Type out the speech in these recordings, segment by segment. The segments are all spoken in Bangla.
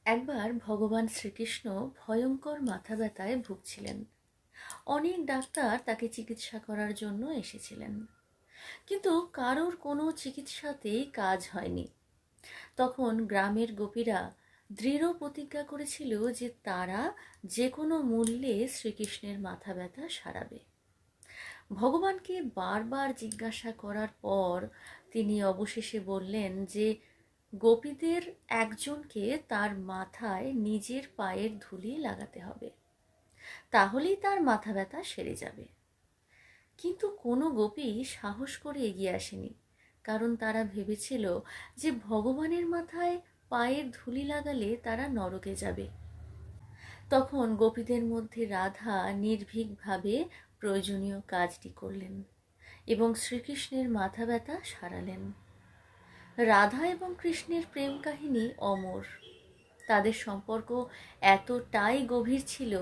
একবার ভগবান শ্রীকৃষ্ণ ভয়ঙ্কর মাথা ব্যথায় ভুগছিলেন। অনেক ডাক্তার তাকে চিকিৎসা করার জন্য এসেছিলেন, কিন্তু কারোর কোনো চিকিৎসাতেই কাজ হয়নি। তখন গ্রামের গোপীরা দৃঢ় প্রতিজ্ঞা করেছিল যে তারা যে কোনো মূল্যে শ্রীকৃষ্ণের মাথা ব্যথা সারাবে। ভগবানকে বারবার জিজ্ঞাসা করার পর তিনি অবশেষে বললেন যে গোপীদের একজনকে তার মাথায় নিজের পায়ের ধুলি লাগাতে হবে, তাহলেই তার মাথা ব্যথা সেরে যাবে। কিন্তু কোনো গোপী সাহস করে এগিয়ে আসেনি, কারণ তারা ভেবেছিল যে ভগবানের মাথায় পায়ের ধুলি লাগালে তারা নরকে যাবে। তখন গোপীদের মধ্যে রাধা নির্ভীকভাবে প্রয়োজনীয় কাজটি করলেন এবং শ্রীকৃষ্ণের মাথা ব্যথা সারালেন। রাধা এবং কৃষ্ণের প্রেম কাহিনী অমর। তাদের সম্পর্ক এতটাই গভীর ছিল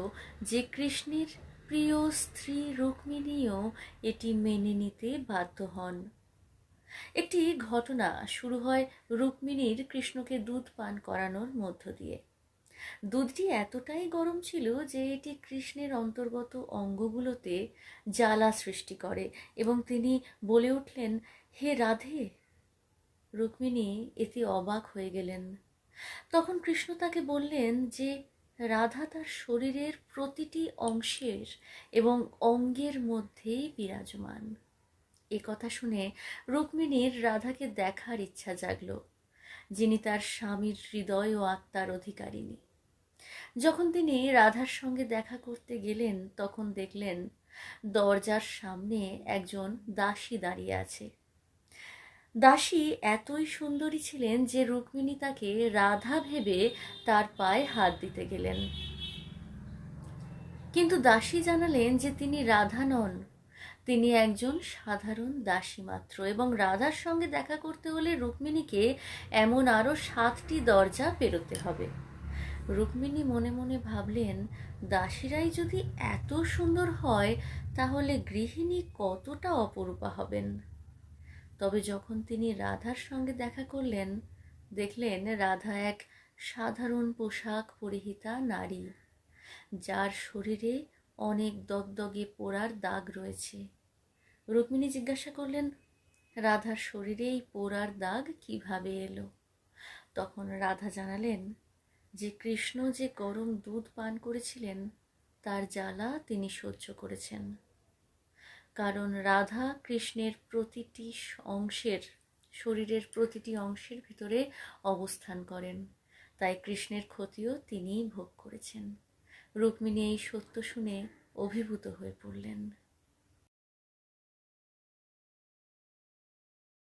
যে কৃষ্ণের প্রিয় স্ত্রী রুক্মিণীও এটি মেনে নিতে বাধ্য হন। একটি ঘটনা শুরু হয় রুক্মিণীর কৃষ্ণকে দুধ পান করানোর মধ্য দিয়ে। দুধটি এতটাই গরম ছিল যে এটি কৃষ্ণের অন্তর্গত অঙ্গগুলোতে জ্বালা সৃষ্টি করে এবং তিনি বলে উঠলেন, হে রাধে। রুক্মিণী এতে অবাক হয়ে গেলেন। তখন কৃষ্ণ তাকে বললেন যে রাধা তার শরীরের প্রতিটি অংশের এবং অঙ্গের মধ্যেই বিরাজমান। এ কথা শুনে রুক্মিণীর রাধাকে দেখার ইচ্ছা জাগল, যিনি তার স্বামীর হৃদয় ও আত্মার অধিকারিণী। যখন তিনি রাধার সঙ্গে দেখা করতে গেলেন, তখন দেখলেন দরজার সামনে একজন দাসী দাঁড়িয়ে আছে। দাসী এতই সুন্দরী ছিলেন যে রুক্মিণী তাকে রাধা ভেবে তার পায়ে হাত দিতে গেলেন, কিন্তু দাসী জানালেন যে তিনি রাধা নন, তিনি একজন সাধারণ দাসী মাত্র, এবং রাধার সঙ্গে দেখা করতে হলে রুক্মিণীকে এমন আরও 7টি দরজা পেরোতে হবে। রুক্মিণী মনে মনে ভাবলেন, দাসীরাই যদি এত সুন্দর হয় তাহলে গৃহিণী কতটা অপরূপা হবেন। তবে যখন তিনি রাধার সঙ্গে দেখা করলেন, দেখলেন রাধা এক সাধারণ পোশাক পরিহিতা নারী, যার শরীরে অনেক দগদগে পোড়ার দাগ রয়েছে। রুক্মিণী জিজ্ঞাসা করলেন, রাধার শরীরে এই পোড়ার দাগ কিভাবে এলো? তখন রাধা জানালেন যে কৃষ্ণ যে গরম দুধ পান করেছিলেন তার জ্বালা তিনি সহ্য করেছেন। কারণ রাধা কৃষ্ণের প্রতিটি অংশের, শরীরের প্রতিটি অংশের ভিতরে অবস্থান করেন, তাই কৃষ্ণের ক্ষতিও তিনিই ভোগ করেছেন। রুক্মিণী এই সত্য শুনে অভিভূত হয়ে পড়লেন।